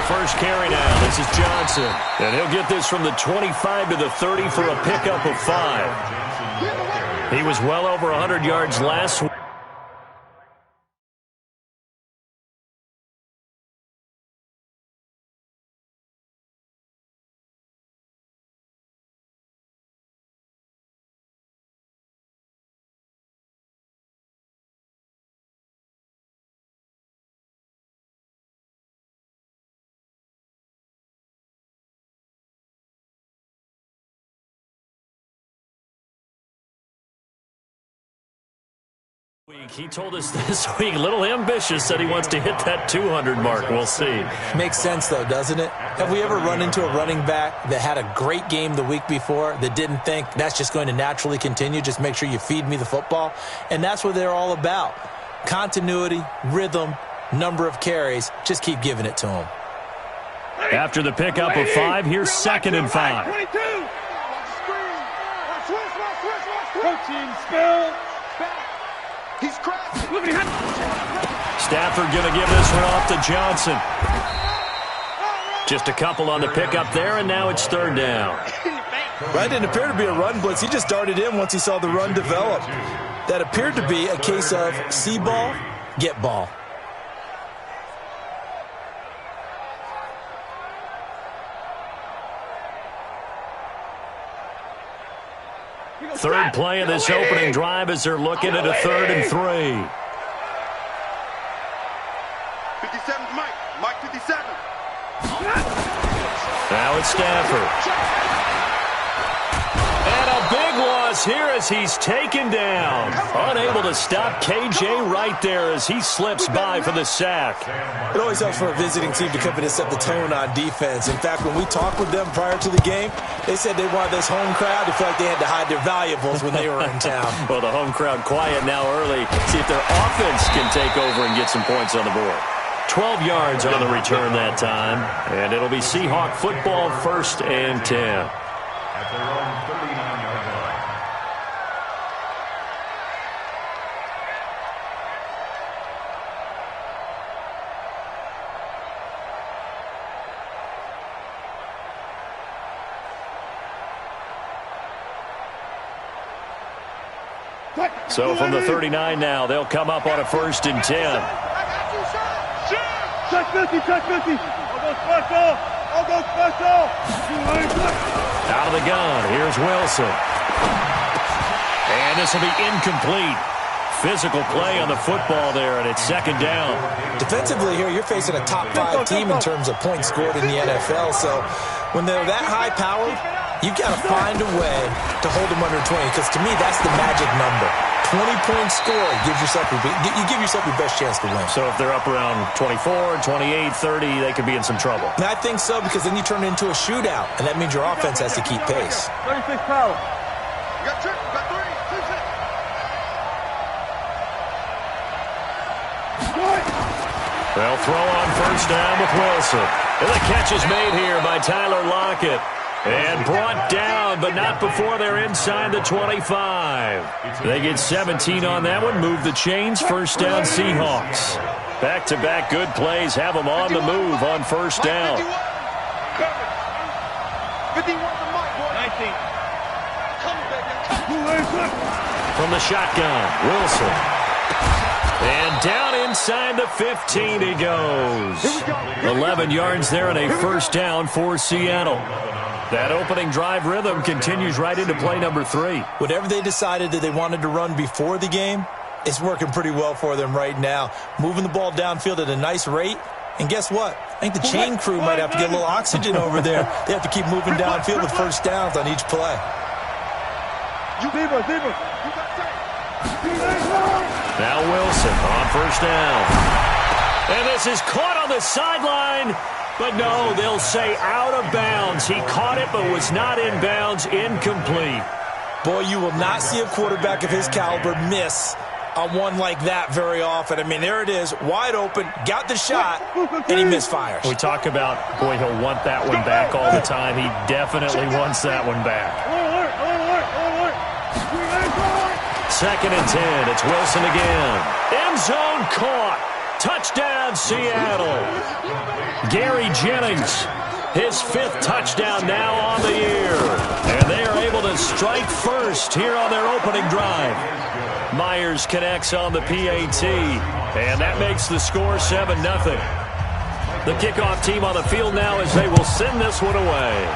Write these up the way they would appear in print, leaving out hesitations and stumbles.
first carry now. This is Johnson. And he'll get this from the 25 to the 30 for a pickup of 5. He was well over 100 yards last week. He told us this week, a little ambitious, said he wants to hit that 200 mark. We'll see. Makes sense, though, doesn't it? Have we ever run into a running back that had a great game the week before that didn't think that's just going to naturally continue? Just make sure you feed me the football. And that's what they're all about. Continuity, rhythm, number of carries. Just keep giving it to them. After the pickup of 5, here's 2nd and 5. 22. Protein spill. He's cracked. Stafford going to give this one off to Johnson. Just a couple on the pickup there, and now it's 3rd down. That didn't appear to be a run blitz. He just darted in once he saw the run develop. That appeared to be a case of see ball, get ball. Third play of this opening drive as they're looking at a 3rd and 3. 57's Mike. Mike 57. Now it's Stafford. And a big loss here as he's taken down. Unable to stop KJ right there as he slips by for the sack. It always helps for a visiting team to come in and set the tone on defense. In fact, when we talked with them prior to the game, they said they wanted this home crowd to feel like they had to hide their valuables when they were in town. Well, the home crowd quiet now early. See if their offense can take over and get some points on the board. 12 yards on the return that time. And it'll be Seahawk football, 1st and 10. So from the 39 now, they'll come up on a 1st and 10. Check 50, check 50. I'll go special. I'll go special. Out of the gun, here's Wilson. And this will be incomplete. Physical play on the football there, and it's 2nd down. Defensively here, you're facing a top 5 team in terms of points scored in the NFL. So when they're that high-powered, you've got to find a way to hold them under 20, because to me, that's the magic number. 20-point score gives yourself you give yourself your best chance to win. So if they're up around 24, 28, 30, they could be in some trouble. And I think so, because then you turn it into a shootout, and that means your offense has to keep pace. 36 power. You got 2, you got 3, 2, 6. They'll throw on 1st down with Wilson. And the catch is made here by Tyler Lockett. And brought down, but not before they're inside the 25. They get 17 on that one, move the chains, 1st down Seahawks. Back-to-back good plays have them on the move on 1st down. 51 to Mike, boy. 19. From the shotgun, Wilson. And down inside the 15 he goes. 11 yards there and a 1st down for Seattle. That opening drive rhythm continues right into play number 3. Whatever they decided that they wanted to run before the game, it's working pretty well for them right now. Moving the ball downfield at a nice rate. And guess what? I think the chain crew might have to get a little oxygen over there. They have to keep moving downfield with 1st downs on each play. Now Wilson on 1st down. And this is caught on the sideline. But no, they'll say out of bounds. He caught it but was not in bounds. Incomplete. Boy, you will not see a quarterback of his caliber miss on one like that very often. I mean, there it is, wide open, got the shot, and he misfires. We talk about, boy, he'll want that one back all the time. He definitely wants that one back. 2nd and 10. It's Wilson again. End zone caught. Touchdown, Seattle. Gary Jennings, his 5th touchdown now on the year. And they are able to strike first here on their opening drive. Myers connects on the PAT, and that makes the score 7-0. The kickoff team on the field now as they will send this one away.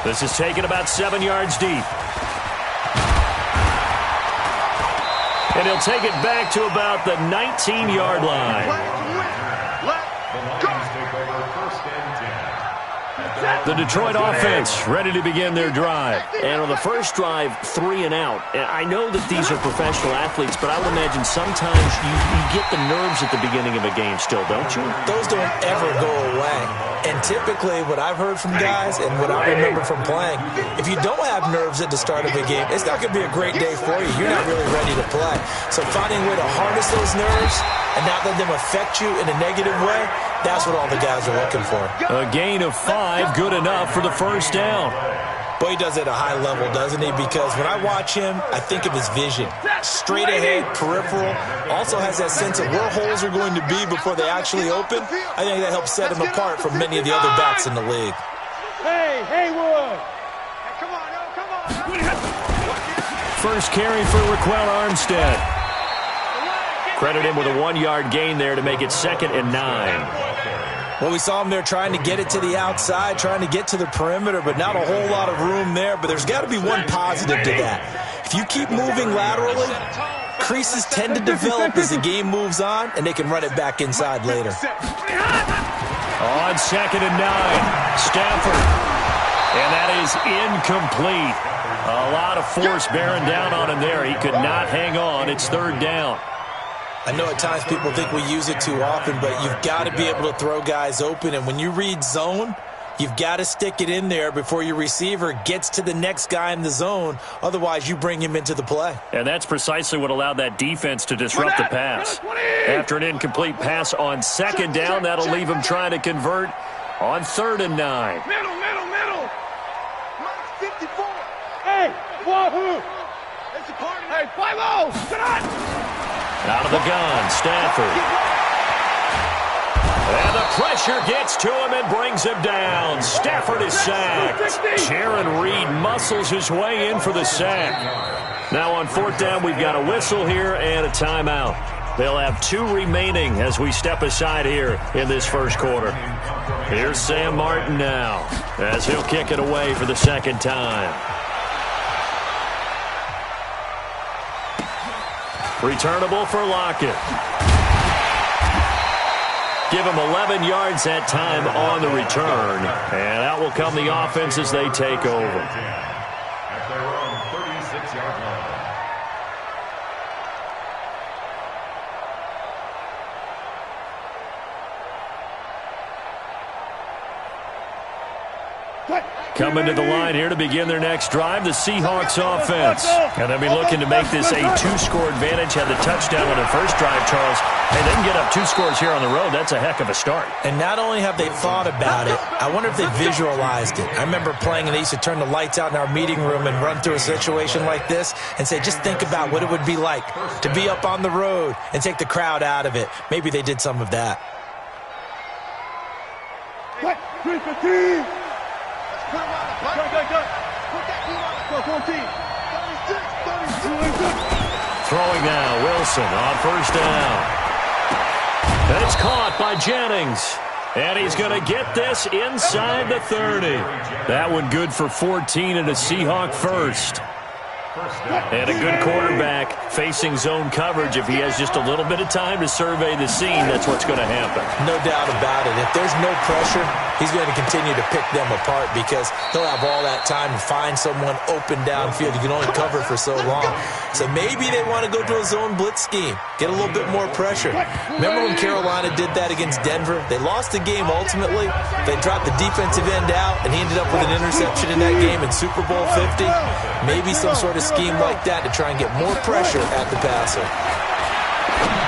This is taken about 7 yards deep. And he'll take it back to about the 19-yard line. The Detroit offense ready to begin their drive. And on the first drive, 3 and out. I know that these are professional athletes, but I would imagine sometimes you get the nerves at the beginning of a game still, don't you? Those don't ever go away. And typically, what I've heard from guys and what I remember from playing, if you don't have nerves at the start of a game, it's not going to be a great day for you. You're not really ready to play. So finding a way to harness those nerves and not let them affect you in a negative way, that's what all the guys are looking for. A gain of 5, good enough for the first down. Boy, he does it at a high level, doesn't he? Because when I watch him, I think of his vision. Straight ahead, peripheral. Also has that sense of where holes are going to be before they actually open. I think that helps set him apart from many of the other backs in the league. Hey, Haywood! Hey, come on, come on. First carry for Raquel Armstead. Credit him with a 1-yard gain there to make it 2nd and 9. Well, we saw him there trying to get it to the outside, trying to get to the perimeter, but not a whole lot of room there. But there's got to be one positive to that. If you keep moving laterally, creases tend to develop as the game moves on, and they can run it back inside later. On 2nd and 9, Stafford. And that is incomplete. A lot of force bearing down on him there. He could not hang on. It's 3rd down. I know at times people think we use it too often, but you've got to be able to throw guys open. And when you read zone, you've got to stick it in there before your receiver gets to the next guy in the zone. Otherwise, you bring him into the play. And that's precisely what allowed that defense to disrupt the pass. After an incomplete pass on 2nd down, that'll leave him trying to convert on 3rd and 9. Middle. Mike's 54. Hey, Wahoo! It's a party. Hey, 5-0. Get on! Out of the gun, Stafford. And the pressure gets to him and brings him down. Stafford is sacked. Jaron Reed muscles his way in for the sack. Now on 4th down, we've got a whistle here and a timeout. They'll have 2 remaining as we step aside here in this first quarter. Here's Sam Martin now as he'll kick it away for the 2nd time. Returnable for Lockett. Give him 11 yards that time on the return. And out will come the offense as they take over. At their own 36-yard line. Coming to the line here to begin their next drive, the Seahawks offense. And they'll be looking to make this a 2-score advantage. Had the touchdown on the first drive, Charles. Hey, they can get up 2 scores here on the road. That's a heck of a start. And not only have they thought about it, I wonder if they visualized it. I remember playing and they used to turn the lights out in our meeting room and run through a situation like this and say, just think about what it would be like to be up on the road and take the crowd out of it. Maybe they did some of that. Throwing now, Wilson on 1st down. And it's caught by Jennings. And he's going to get this inside the 30. That one good for 14 and a Seahawk first. And a good quarterback facing zone coverage. If he has just a little bit of time to survey the scene, that's what's going to happen. No doubt about it. If there's no pressure, he's going to continue to pick them apart because he'll have all that time to find someone open downfield. You can only cover for so long. So maybe they want to go to a zone blitz scheme, get a little bit more pressure. Remember when Carolina did that against Denver? They lost the game ultimately. They dropped the defensive end out, and he ended up with an interception in that game in Super Bowl 50. Maybe some sort of scheme like that to try and get more pressure at the passer.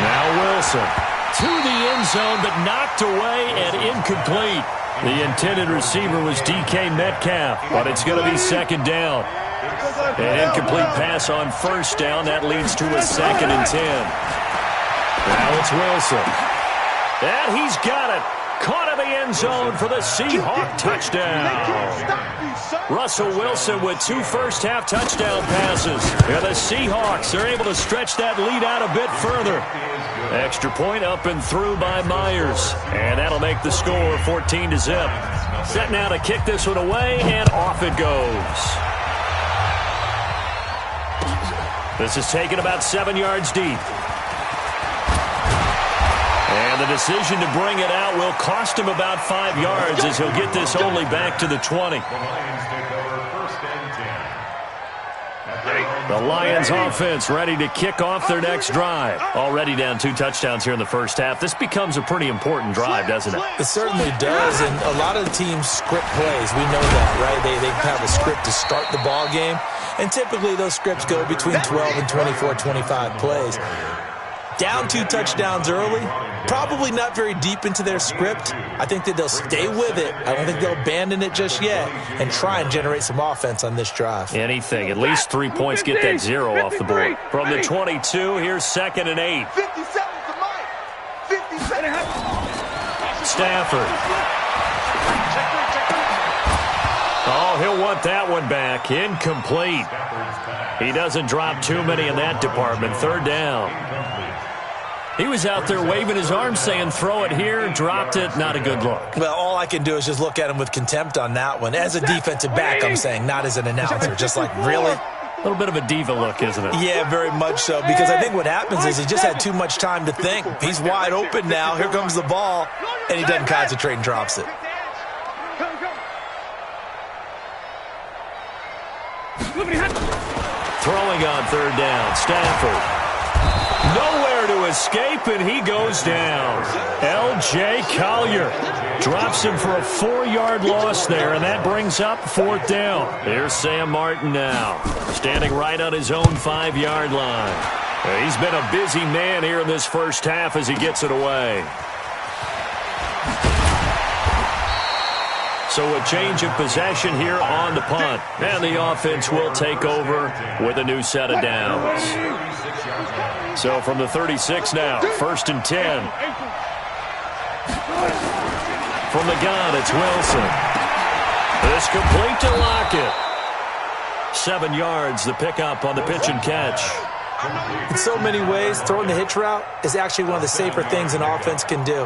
Now Wilson to the end zone, but knocked away and incomplete. The intended receiver was DK Metcalf, but it's going to be 2nd down. An incomplete pass on first down. That leads to a 2nd and 10. Now it's Wilson. And he's got it. Caught in the end zone for the Seahawk touchdown. Russell Wilson with 2 first-half touchdown passes. And the Seahawks are able to stretch that lead out a bit further. Extra point up and through by Myers. And that'll make the score 14-0. Set now to kick this one away, and off it goes. This is taken about 7 yards deep. And the decision to bring it out will cost him about 5 yards as he'll get this only back to the 20. The Lions offense ready to kick off their next drive. Already down 2 touchdowns here in the first half. This becomes a pretty important drive, doesn't it? It certainly does, and a lot of the teams script plays. We know that, right? They have a script to start the ball game, and typically those scripts go between 12 and 24, 25 plays. Down 2 touchdowns early, probably not very deep into their script. I think that they'll stay with it. I don't think they'll abandon it just yet and try and generate some offense on this drive. Anything. At least 3 points, get that 0 off the board. From the 22, here's 2nd and 8. 57 to Mike. 57. Stafford. Oh, he'll want that one back. Incomplete. He doesn't drop too many in that department. 3rd down. He was out there waving his arms saying, throw it here, dropped it, not a good look. Well, all I can do is just look at him with contempt on that one. As a defensive back, I'm saying, not as an announcer. Just like, really? A little bit of a diva look, isn't it? Yeah, very much so, because I think what happens is he just had too much time to think. He's wide open now. Here comes the ball, and he doesn't concentrate and drops it. Throwing on 3rd down, Stafford. Nowhere to escape, and he goes down. L.J. Collier drops him for a 4-yard loss there, and that brings up 4th down. Here's Sam Martin now, standing right on his own 5-yard line. He's been a busy man here in this first half as he gets it away. So a change of possession here on the punt. And the offense will take over with a new set of downs. So from the 36 now, 1st and 10. From the gun, it's Wilson. This complete to Lockett. 7 yards, the pickup on the pitch and catch. In so many ways, throwing the hitch route is actually one of the safer things an offense can do.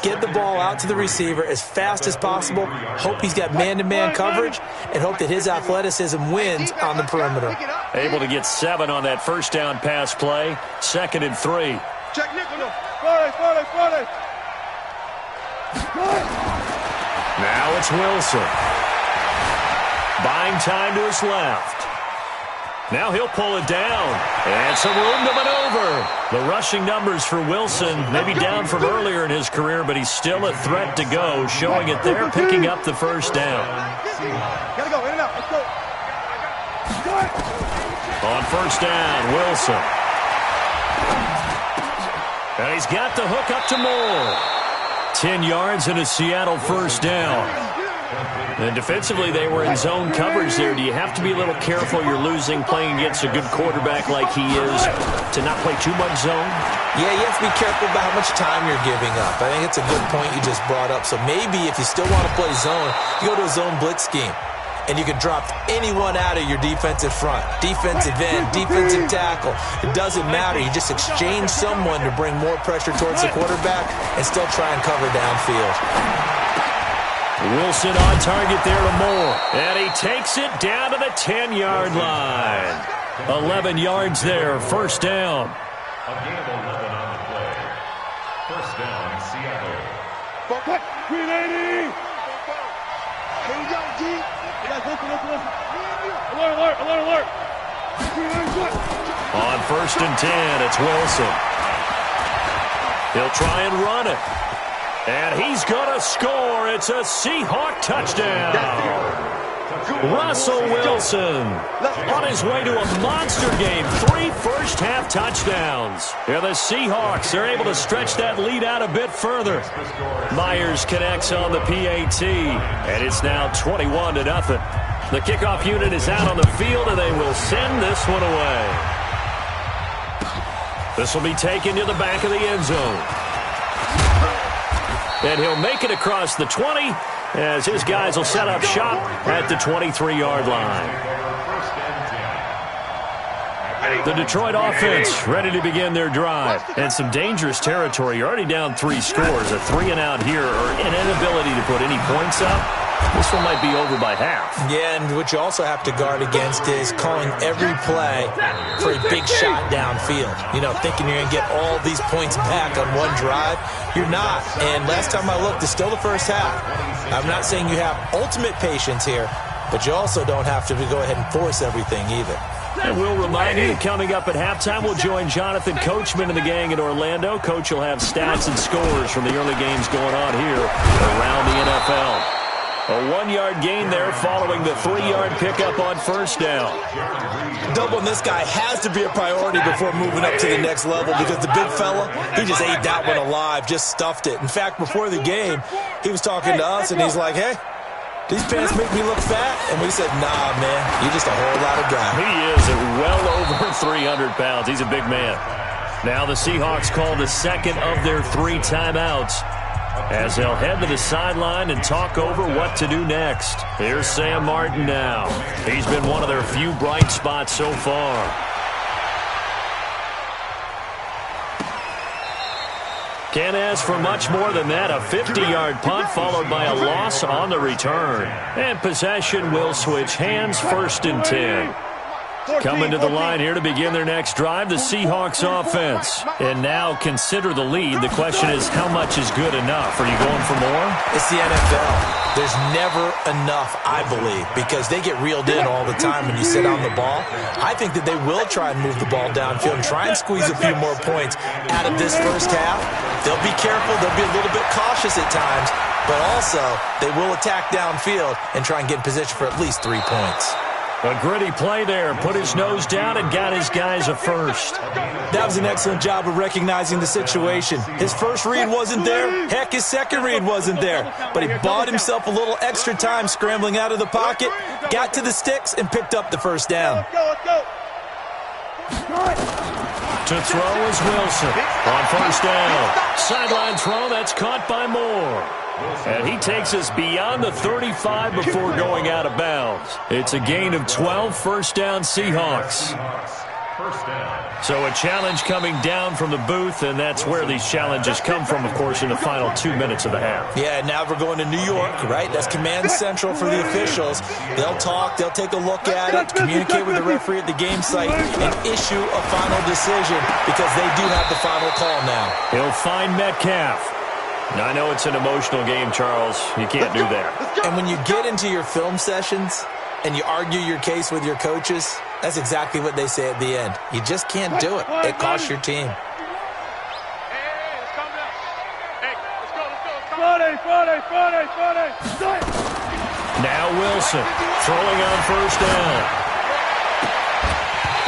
Get the ball out to the receiver as fast as possible, hope he's got man-to-man coverage, and hope that his athleticism wins on the perimeter. Able to get 7 on that first down pass play. 2nd and 3. Check Nicholas. Now it's Wilson. Buying time to his left. Now he'll pull it down. And some room to maneuver. The rushing numbers for Wilson maybe down from earlier in his career, but he's still a threat to go, showing it there, picking up the first down. Gotta go, in and out. Let's go. On first down, Wilson. And he's got the hook up to Moore. 10 yards and a Seattle first down. And defensively, they were in zone coverage there. Do you have to be a little careful? You're losing playing against a good quarterback like he is to not play too much zone? Yeah, you have to be careful about how much time you're giving up. I think it's a good point you just brought up. So maybe if you still want to play zone, you go to a zone blitz scheme. And you can drop anyone out of your defensive front. Defensive end, defensive tackle. It doesn't matter. You just exchange someone to bring more pressure towards the quarterback and still try and cover downfield. Wilson on target there to Moore. And he takes it down to the 10-yard line. 11 yards there, first down. A gain of 11 on the play. First down, Seattle. 380. Here we go, G. You guys listen. Alert. On first and 10, it's Wilson. He'll try and run it. And he's going to score. It's a Seahawk touchdown. Russell Wilson on his way to a monster game. 3 first-half touchdowns. And the Seahawks are able to stretch that lead out a bit further. Myers connects on the PAT, and it's now 21-0. The kickoff unit is out on the field, and they will send this one away. This will be taken to the back of the end zone. And he'll make it across the 20 as his guys will set up shop at the 23-yard line. The Detroit offense ready to begin their drive. And some dangerous territory. You're already down 3 scores. A 3-and-out here or an inability to put any points up. This one might be over by half. Yeah, and what you also have to guard against is calling every play for a big shot downfield. You know, thinking you're going to get all these points back on one drive. You're not. And last time I looked, it's still the first half. I'm not saying you have ultimate patience here, but you also don't have to go ahead and force everything either. And we'll remind you that coming up at halftime, we'll join Jonathan Coachman and the gang in Orlando. Coach will have stats and scores from the early games going on here around the NFL. A 1-yard gain there following the 3-yard pickup on first down. Doubling this guy has to be a priority before moving up to the next level because the big fella, he just ate that one alive, just stuffed it. In fact, before the game, he was talking to us, and he's like, hey, these pants make me look fat. And we said, nah, man, you're just a whole lot of guy. He is at well over 300 pounds. He's a big man. Now the Seahawks call the second of their 3 timeouts as they'll head to the sideline and talk over what to do next. Here's Sam Martin now. He's been one of their few bright spots so far. Can't ask for much more than that. A 50-yard punt followed by a loss on the return. And possession will switch hands, 1st and 10. Coming to the line here to begin their next drive, the Seahawks offense. And now consider the lead. The question is, how much is good enough? Are you going for more? It's the NFL. There's never enough, I believe, because they get reeled in all the time when you sit on the ball. I think that they will try and move the ball downfield and try and squeeze a few more points out of this first half. They'll be careful. They'll be a little bit cautious at times, but also they will attack downfield and try and get in position for at least 3 points. A gritty play there. Put his nose down and got his guys a first. That was an excellent job of recognizing the situation. His first read wasn't there. Heck, his second read wasn't there. But he bought himself a little extra time scrambling out of the pocket, got to the sticks, and picked up the first down. To throw is Wilson on first down. Sideline throw, that's caught by Moore. And he takes us beyond the 35 before going out of bounds. It's a gain of 12, first down Seahawks. So a challenge coming down from the booth, and that's where these challenges come from, of course, in the final 2 minutes of the half. Yeah, now we're going to New York, right? That's command central for the officials. They'll talk, they'll take a look at it, communicate with the referee at the game site, and issue a final decision because they do have the final call now. He'll find Metcalf. Now, I know it's an emotional game, Charles. You can't do that. And when you get into your film sessions and you argue your case with your coaches, that's exactly what they say at the end. You just can't do it. It costs your team. Now Wilson throwing on first down.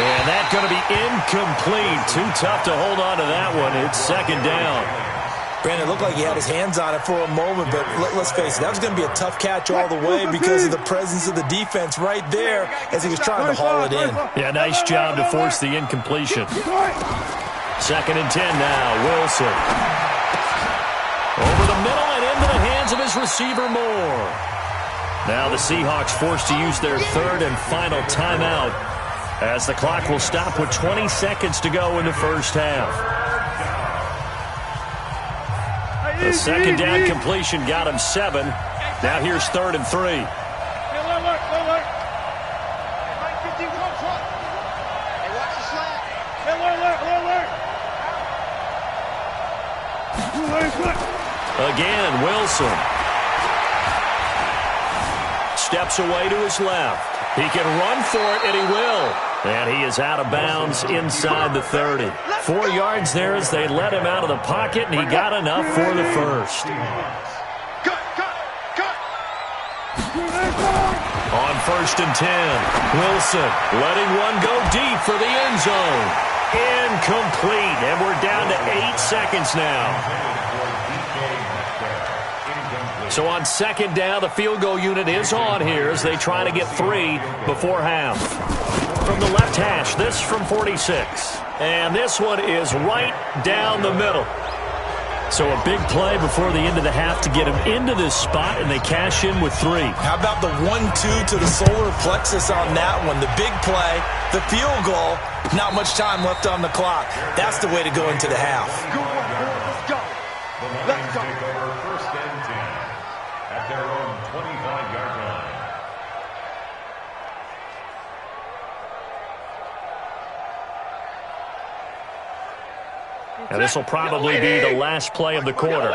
And that's going to be incomplete. Too tough to hold on to that one. It's second down. Brandon, it looked like he had his hands on it for a moment, but let's face it, that was going to be a tough catch all the way because of the presence of the defense right there as he was trying to haul it in. Yeah, nice job to force the incompletion. Second and 10 now, Wilson. Over the middle and into the hands of his receiver, Moore. Now the Seahawks forced to use their 3rd and final timeout as the clock will stop with 20 seconds to go in the first half. The second down completion got him 7. Now here's 3rd and 3. Again, Wilson. Steps away to his left. He can run for it, and he will. And he is out of bounds inside the 30. 4 yards there as they let him out of the pocket, and he got enough for the first. On 1st and 10, Wilson letting one go deep for the end zone. Incomplete, and we're down to 8 seconds now. So on second down, the field goal unit is on here as they try to get 3 before half. From the left hash, this from 46. And this one is right down the middle. So a big play before the end of the half to get him into this spot, and they cash in with 3. How about the 1-2 to the solar plexus on that one? The big play, the field goal, not much time left on the clock. That's the way to go into the half. Let's go. The Lions take over 1st and 10 at their own 25-yard line. And this will probably be the last play of the quarter.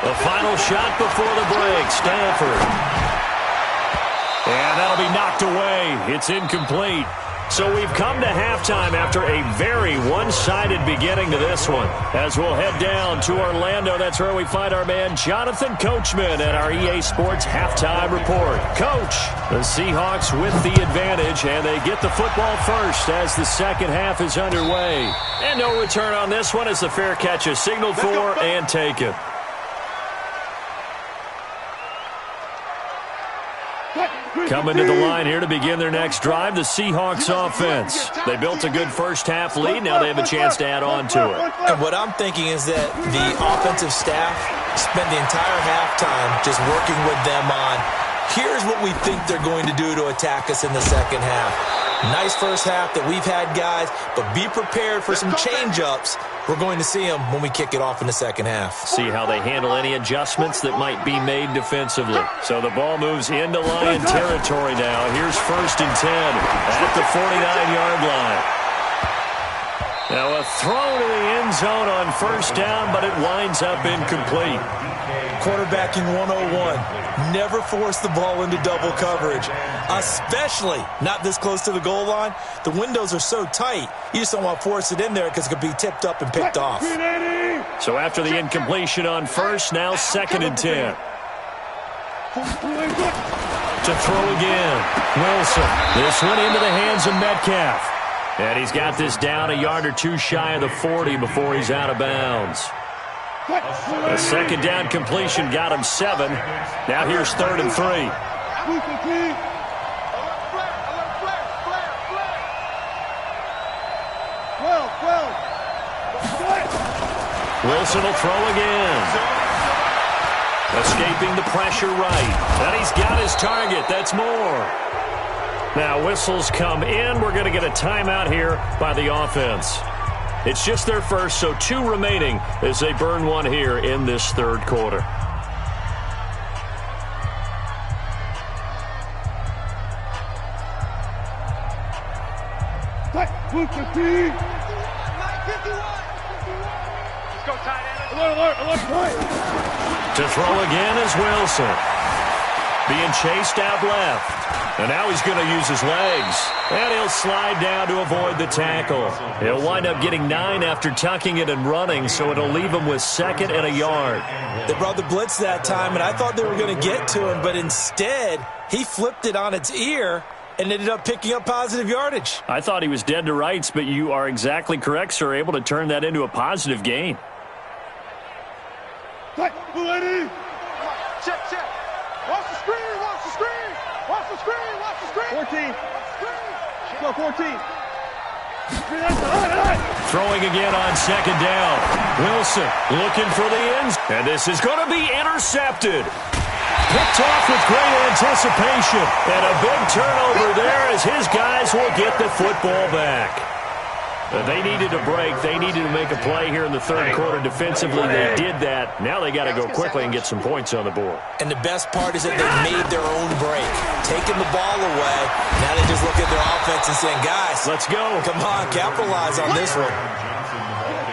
The final shot before the break, Stanford. And that'll be knocked away. It's incomplete. So we've come to halftime after a very one-sided beginning to this one. As we'll head down to Orlando, that's where we find our man Jonathan Coachman at our EA Sports Halftime Report. Coach, the Seahawks with the advantage, and they get the football first as the second half is underway. And no return on this one as the fair catch is signaled for and taken. Coming to the line here to begin their next drive, the Seahawks offense. They built a good first-half lead. Now they have a chance to add on to it. And what I'm thinking is that the offensive staff spent the entire halftime just working with them on, here's what we think they're going to do to attack us in the second half. Nice first half that we've had, guys, but be prepared for some change-ups. We're going to see them when we kick it off in the second half. See how they handle any adjustments that might be made defensively. So the ball moves into Lion territory now. Here's 1st and 10 at the 49-yard line. Now a throw to the end zone on 1st down, but it winds up incomplete. Quarterbacking 101. Never force the ball into double coverage, especially not this close to the goal line. The windows are so tight, you just don't want to force it in there because it could be tipped up and picked off. So after the incompletion on 1st, now 2nd and 10. To throw again, Wilson. This one into the hands of Metcalf. And he's got this down a yard or two shy of the 40 before he's out of bounds. The second down completion got him 7. Now here's 3rd and 3. Wilson will throw again. Escaping the pressure right. And he's got his target. That's more. Now whistles come in. We're going to get a timeout here by the offense. It's just their first, so 2 remaining as they burn one here in this 3rd quarter. To throw again is Wilson. Being chased out left. And now he's going to use his legs. And he'll slide down to avoid the tackle. He'll wind up getting 9 after tucking it and running, so it'll leave him with 2nd and a yard. They brought the blitz that time, and I thought they were going to get to him, but instead he flipped it on its ear and ended up picking up positive yardage. I thought he was dead to rights, but you are exactly correct, sir. Able to turn that into a positive gain. Check. Watch the screen. 14. Go 14. Throwing again on 2nd down. Wilson looking for the ends. And this is going to be intercepted. Picked off with great anticipation. And a big turnover there as his guys will get the football back. They needed a break. They needed to make a play here in the 3rd quarter defensively. They did that. Now they got to go quickly and get some points on the board. And the best part is that they made their own break. Taking the ball away. Now they just look at their offense and saying, guys, let's go. Come on, capitalize on this one.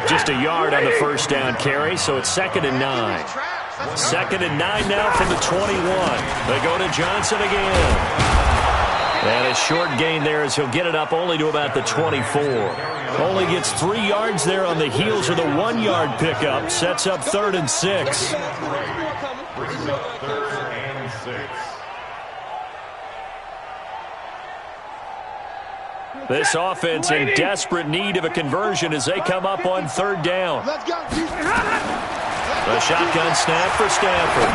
Just a yard on the 1st down carry, so it's 2nd and 9. 2nd and 9 now from the 21. They go to Johnson again. And a short gain there as he'll get it up only to about the 24. Only gets 3 yards there on the heels of the 1-yard pickup. Sets up 3rd and 6. This offense in desperate need of a conversion as they come up on third down. Let's go. A shotgun snap for Stanford.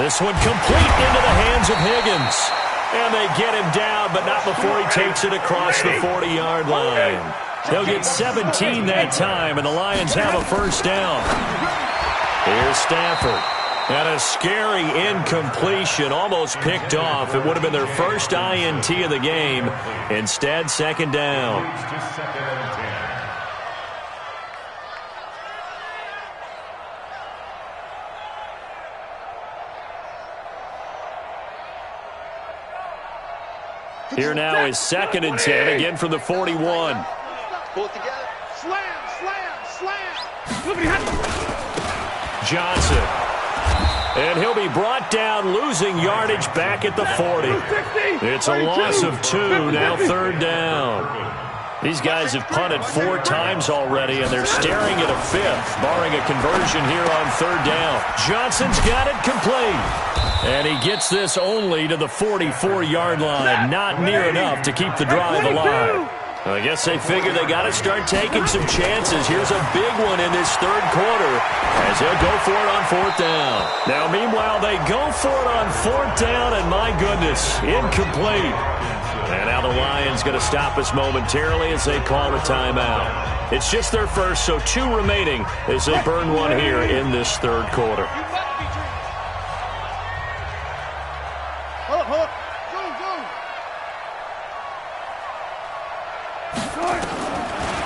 This one complete into the hands of Higgins. And they get him down, but not before he takes it across the 40-yard line. They'll get 17 that time, and the Lions have a first down. Here's Stanford. And a scary incompletion, almost picked off. It would have been their first INT of the game. Instead, second down. Here now is 2nd and 10, again from the 41. Pull it together. Slam, slam, slam. Johnson. And he'll be brought down, losing yardage back at the 40. It's a loss of 2, now third down. These guys have punted 4 times already, and they're staring at a 5th, barring a conversion here on third down. Johnson's got it complete. And he gets this only to the 44-yard line. Not near enough to keep the drive alive. I guess they figure they got to start taking some chances. Here's a big one in this third quarter as they'll go for it on 4th down. Now, meanwhile, they go for it on 4th down, and my goodness, incomplete. And now the Lions going to stop us momentarily as they call a timeout. It's just their first, so 2 remaining as they burn one here in this third quarter.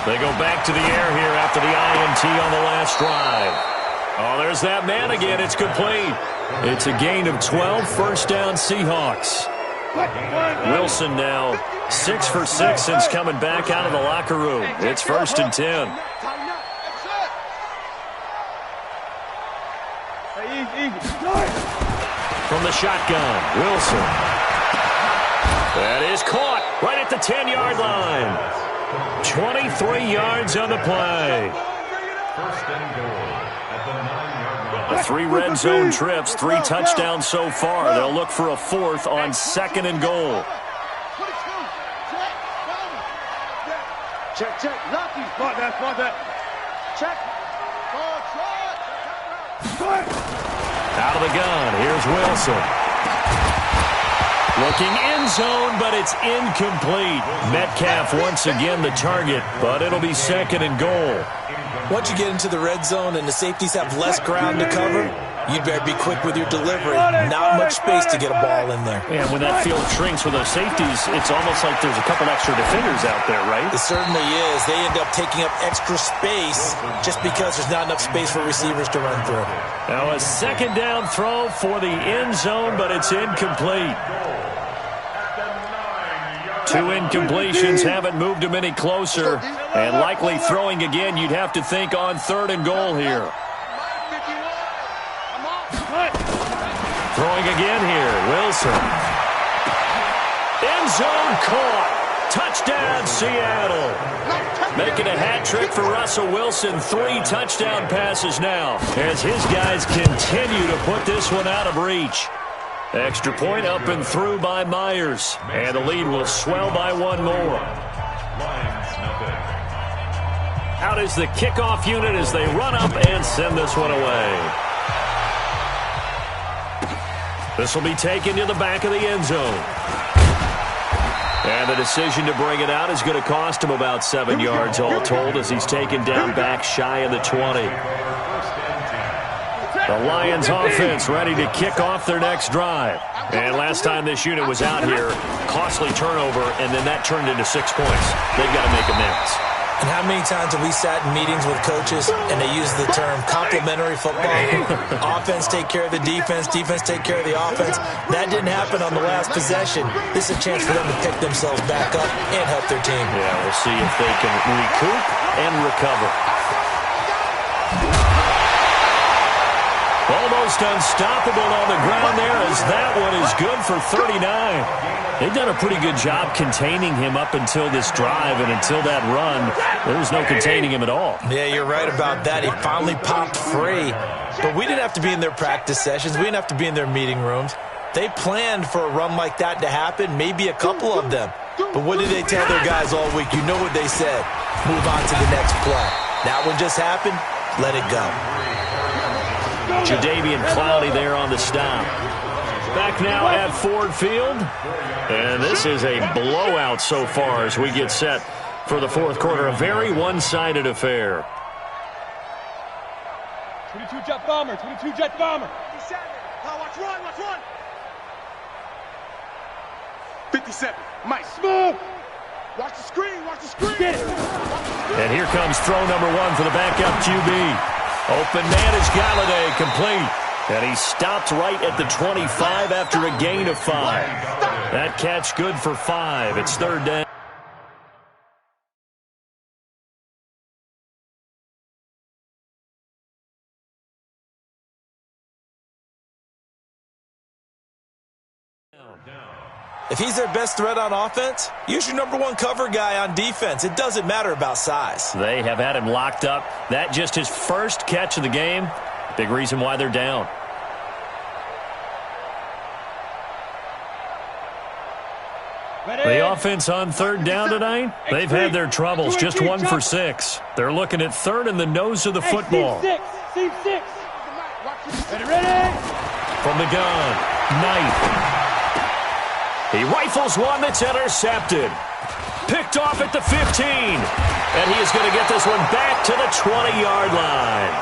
They go back to the air here after the INT on the last drive. Oh, there's that man again. It's complete. It's a gain of 12, first down Seahawks. Wilson now 6 for 6 since coming back out of the locker room. It's 1st and 10. From the shotgun, Wilson. That is caught right at the 10-yard line. 23 yards on the play. First and goal at the 9-yard line. 3 red zone trips, 3 touchdowns so far. They'll look for a 4th on 2nd and goal. Check, check. Lucky. Spot that, spot that. Check. Out of the gun, here's Wilson. Looking end zone, but it's incomplete. Metcalf once again the target, but it'll be 2nd and goal. Once you get into the red zone and the safeties have less ground to cover, you'd better be quick with your delivery. Not much space to get a ball in there. And when that field shrinks with those safeties, it's almost like there's a couple extra defenders out there, right? It certainly is. They end up taking up extra space just because there's not enough space for receivers to run through. Now a 2nd down throw for the end zone, but it's incomplete. 2 incompletions haven't moved him any closer. And likely throwing again, you'd have to think on 3rd and goal here. Throwing again here, Wilson. End zone caught. Touchdown, Seattle. Making a hat trick for Russell Wilson. 3 touchdown passes now as his guys continue to put this one out of reach. Extra point up and through by Myers. And the lead will swell by 1 more. Out is the kickoff unit as they run up and send this one away. This will be taken to the back of the end zone. And the decision to bring it out is going to cost him about 7 yards all told as he's taken down back shy of the 20. The Lions offense ready to kick off their next drive. And last time this unit was out here, costly turnover, and then that turned into 6 points. They've got to make amends. And how many times have we sat in meetings with coaches and they use the term complementary football? Offense take care of the defense, defense take care of the offense. That didn't happen on the last possession. This is a chance for them to pick themselves back up and help their team. Yeah, we'll see if they can recoup and recover. Almost unstoppable on the ground there as that one is good for 39. They've done a pretty good job containing him up until this drive, and until that run, there was no containing him at all. Yeah, you're right about that. He finally popped free. But we didn't have to be in their practice sessions. We didn't have to be in their meeting rooms. They planned for a run like that to happen, maybe a couple of them. But what did they tell their guys all week? You know what they said. Move on to the next play. That one just happened. Let it go. Jadeveon Clowney there on the stop. Back now at Ford Field. And this is a blowout so far as we get set for the fourth quarter. A very one-sided affair. 22 jet bomber, 22 jet bomber. 57. Watch one, watch one. 57. Mike, smooth. Watch the screen, watch the screen. Get it. And here comes throw number one for the backup QB. Open man is Galladay, complete. And he stopped right at the 25 after a gain of 5. That catch good for 5. It's third down. If he's their best threat on offense, use your number one cover guy on defense. It doesn't matter about size. They have had him locked up. That just his first catch of the game. Big reason why they're down. The offense on third down tonight, they've had their troubles. Just 1 for 6. They're looking at third in the nose of the football. Ready. From the gun, Knight. He rifles one that's intercepted. Picked off at the 15. And he is going to get this one back to the 20-yard line.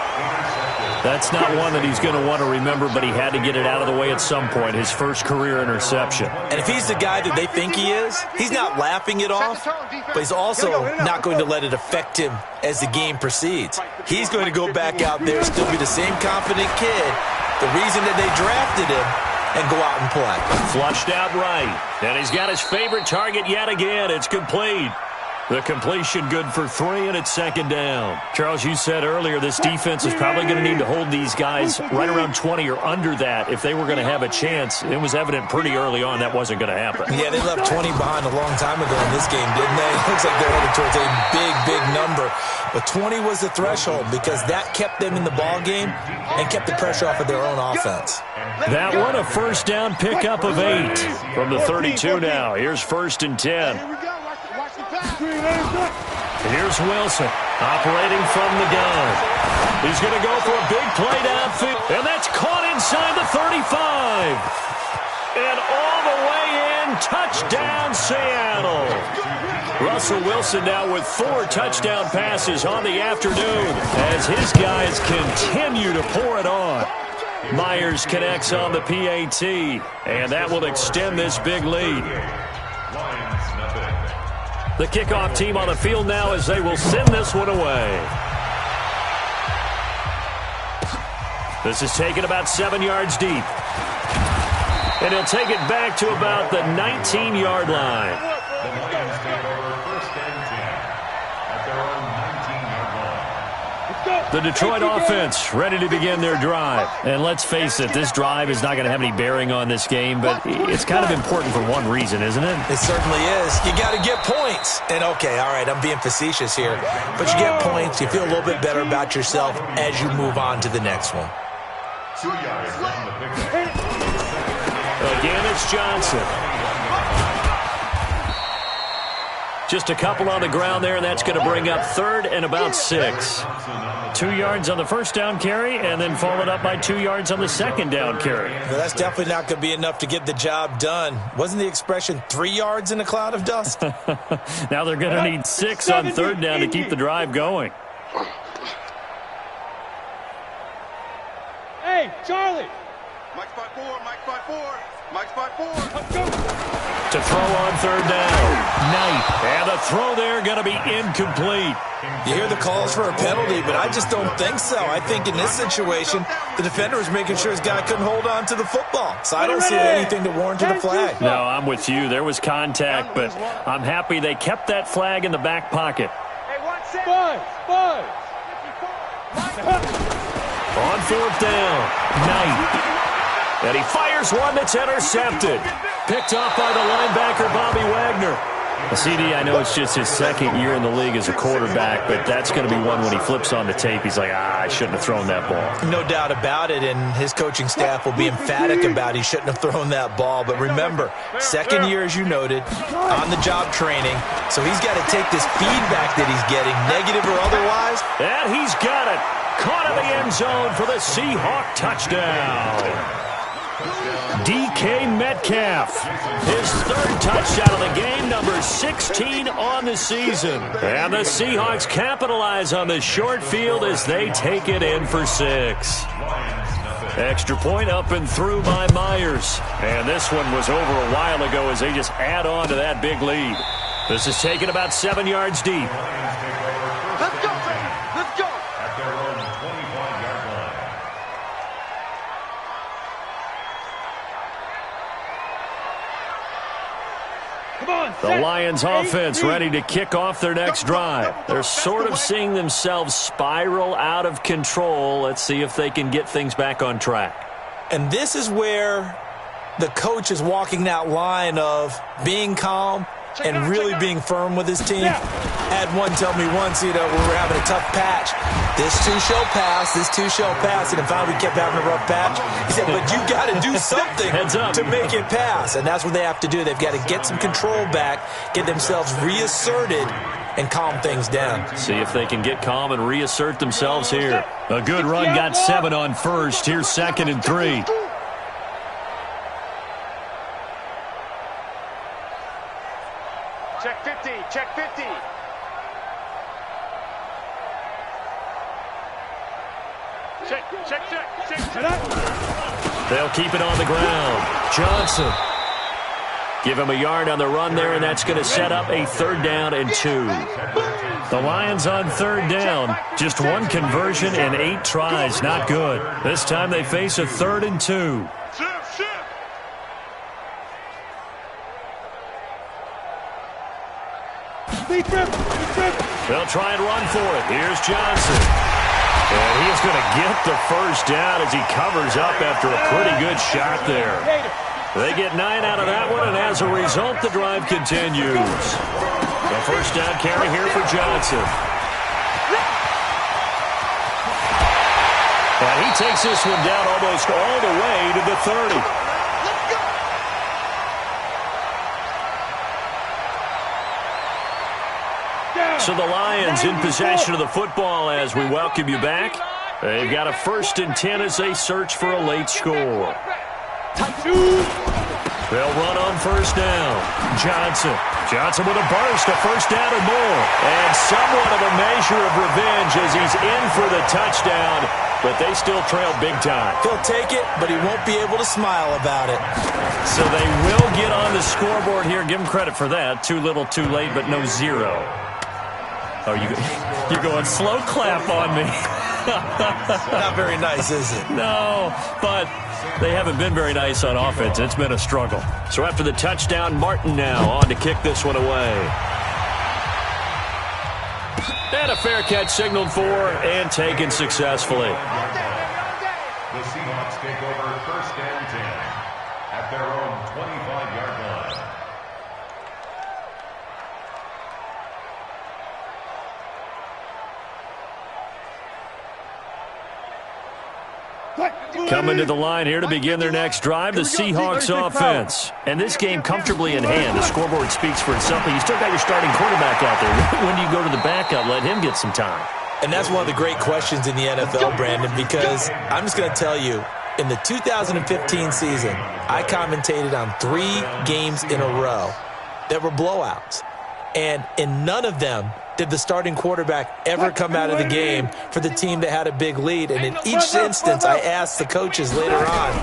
That's not one that he's going to want to remember, but he had to get it out of the way at some point, his first career interception. And if he's the guy that they think he is, he's not laughing it off, but he's also not going to let it affect him as the game proceeds. He's going to go back out there, still be the same confident kid, the reason that they drafted him, and go out and play. Flushed out right. And he's got his favorite target yet again. It's complete. The completion good for 3, and it's second down. Charles, you said earlier this defense is probably going to need to hold these guys right around 20 or under that if they were going to have a chance. It was evident pretty early on that wasn't going to happen. Yeah, they left 20 behind a long time ago in this game, didn't they? It looks like they're headed towards a big, big number. But 20 was the threshold because that kept them in the ball game and kept the pressure off of their own offense. That one, a first down pickup of 8 from the 32 now. Here's 1st and 10. Here's Wilson operating from the gun. He's going to go for a big play downfield. And that's caught inside the 35. And all the way in, touchdown Seattle. Russell Wilson now with 4 touchdown passes on the afternoon as his guys continue to pour it on. Myers connects on the PAT, and that will extend this big lead. The kickoff team on the field now as they will send this one away. This is taken about 7 yards deep. And he'll take it back to about the 19-yard line. The Lions take over 1st and 10 at their own 19-yard line. The Detroit offense ready to begin their drive. And let's face it, this drive is not going to have any bearing on this game, but it's kind of important for one reason, isn't it? It certainly is. You got to get points. And okay, all right, I'm being facetious here. But you get points, you feel a little bit better about yourself as you move on to the next one. 2 yards on the pickup. Again, it's Johnson. Just a couple on the ground there, and that's going to bring up 3rd and about 6. 2 yards on the first down carry, and then followed up by 2 yards on the second down carry. Well, that's definitely not going to be enough to get the job done. Wasn't the expression 3 yards in a cloud of dust? Now they're going to need 6 on 3rd down to keep the drive going. Hey, Charlie. Mike spot 4, Mike spot 4, Mike spot 4. Let's go. To throw on 3rd down. Knight. And the throw there going to be incomplete. You hear the calls for a penalty, but I just don't think so. I think in this situation, the defender was making sure his guy couldn't hold on to the football. So I don't see anything to warrant the flag. No, I'm with you. There was contact, but I'm happy they kept that flag in the back pocket. Hey, watch it. 5. On 4th down, Knight. And he fires one that's intercepted. Picked off by the linebacker, Bobby Wagner. CD, I know it's just his second year in the league as a quarterback, but that's going to be one when he flips on the tape, he's like, I shouldn't have thrown that ball. No doubt about it, and his coaching staff will be emphatic about he shouldn't have thrown that ball. But remember, second year, as you noted, on-the-job training, so he's got to take this feedback that he's getting, negative or otherwise. And he's got it. Caught in the end zone for the Seahawk touchdown. DK Metcalf, his third touchdown of the game, number 16 on the season. And the Seahawks capitalize on the short field as they take it in for 6. Extra point up and through by Myers. And this one was over a while ago as they just add on to that big lead. This is taken about 7 yards deep. Let's go, baby. Let's go. At their own 25-yard line. Come on, The Lions offense ready to kick off their next drive. They're sort of seeing themselves spiral out of control. Let's see if they can get things back on track. And this is where the coach is walking that line of being calm and really being firm with his team. Had one tell me once, we were having a tough patch. This too shall pass, this too shall pass. And in fact, we kept having a rough patch. He said, but you got to do something to make it pass. And that's what they have to do. They've got to get some control back, get themselves reasserted, and calm things down. See if they can get calm and reassert themselves here. A good run, got 7 on first. Here's 2nd and 3. Check 50, check 50. Check. They'll keep it on the ground. Johnson. Give him a yard on the run there, and that's going to set up a 3rd down and 2. The Lions on 3rd down. Just 1 conversion and 8 tries. Not good. This time they face a 3rd and 2. They'll try and run for it. Here's Johnson. And he is going to get the 1st down as he covers up after a pretty good shot there. They get 9 out of that one, and as a result, the drive continues. The 1st down carry here for Johnson. And he takes this one down almost all the way to the 30. So the Lions in possession of the football as we welcome you back. They've got a 1st and 10 as they search for a late score. They'll run on 1st down. Johnson with a burst, a 1st down and more. And somewhat of a measure of revenge as he's in for the touchdown, but they still trail big time. He'll take it, but he won't be able to smile about it. So they will get on the scoreboard here. Give them credit for that. Too little, too late, but no 0. Oh, you're going slow clap on me. Not very nice, is it? No, but they haven't been very nice on offense. It's been a struggle. So after the touchdown, Martin now on to kick this one away. And a fair catch signaled for and taken successfully. The Seahawks take over 1st and 10 at their own 25-yard line. Coming to the line here to begin their next drive, the Seahawks offense. And this game comfortably in hand. The scoreboard speaks for itself, but you still got your starting quarterback out there. When do you go to the backup? Let him get some time. And that's one of the great questions in the NFL, Brandon, because I'm just going to tell you, in the 2015 season, I commentated on 3 games in a row that were blowouts. And in none of them did the starting quarterback ever come out of the game for the team that had a big lead. And in each instance, I asked the coaches later on,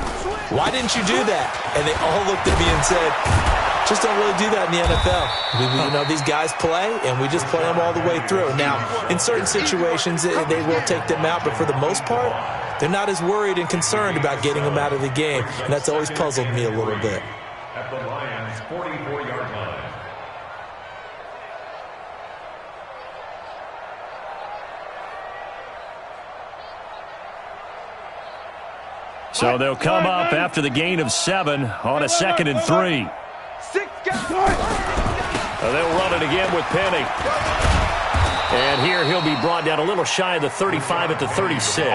why didn't you do that? And they all looked at me and said, just don't really do that in the NFL. These guys play, and we just play them all the way through. Now, in certain situations, they will take them out, but for the most part, they're not as worried and concerned about getting them out of the game, and that's always puzzled me a little bit. At the Lions' 44-yard line. So they'll come up after the gain of 7 on a 2nd and 3. They'll run it again with Penny. And here he'll be brought down a little shy of the 35 at the 36.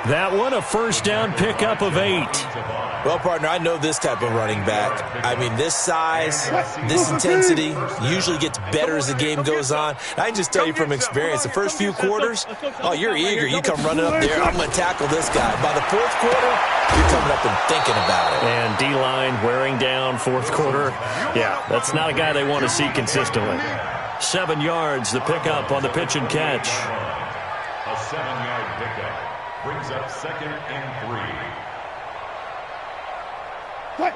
That one, a first down pickup of 8. Well, partner, I know this type of running back. I mean, this size, this intensity usually gets better as the game goes on. I can just tell you from experience, the first few quarters, oh, you're eager. You come running up there, I'm going to tackle this guy. By the fourth quarter, you're coming up and thinking about it. And D-line wearing down fourth quarter. Yeah, that's not a guy they want to see consistently. 7 yards, the pickup on the pitch and catch. A 7-yard pickup brings up 2nd and 3.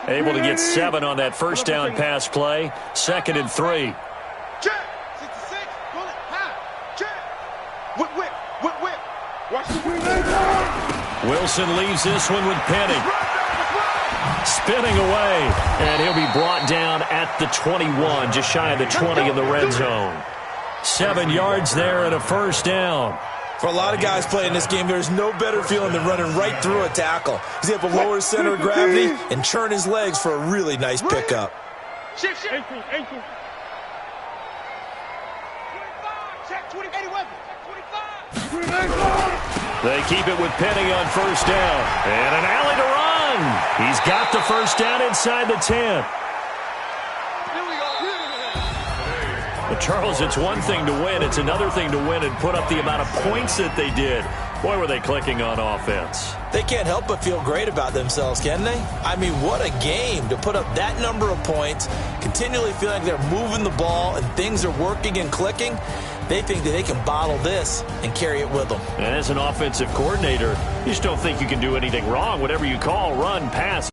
Able to get 7 on that first down pass play. 2nd and 3. Check. 66. Pull it. High. Check. Whip, whip. Whip, whip. Watch the whip. Wilson leaves this one with Penny. Spinning away, and he'll be brought down at the 21, just shy of the 20 in the red zone. 7 yards there and a first down. For a lot of guys playing this game, there's no better feeling than running right through a tackle. He's able to lower his center of gravity and turn his legs for a really nice pickup. Shift, shift. Ankle. 25. Check 20. 81. Check 25. They keep it with Penny on first down. And an alley to run. He's got the first down inside the 10. But Charles, it's one thing to win. It's another thing to win and put up the amount of points that they did. Boy, were they clicking on offense. They can't help but feel great about themselves, can they? I mean, what a game to put up that number of points, continually feeling like they're moving the ball and things are working and clicking. They think that they can bottle this and carry it with them. And as an offensive coordinator, you just don't think you can do anything wrong. Whatever you call, run, pass.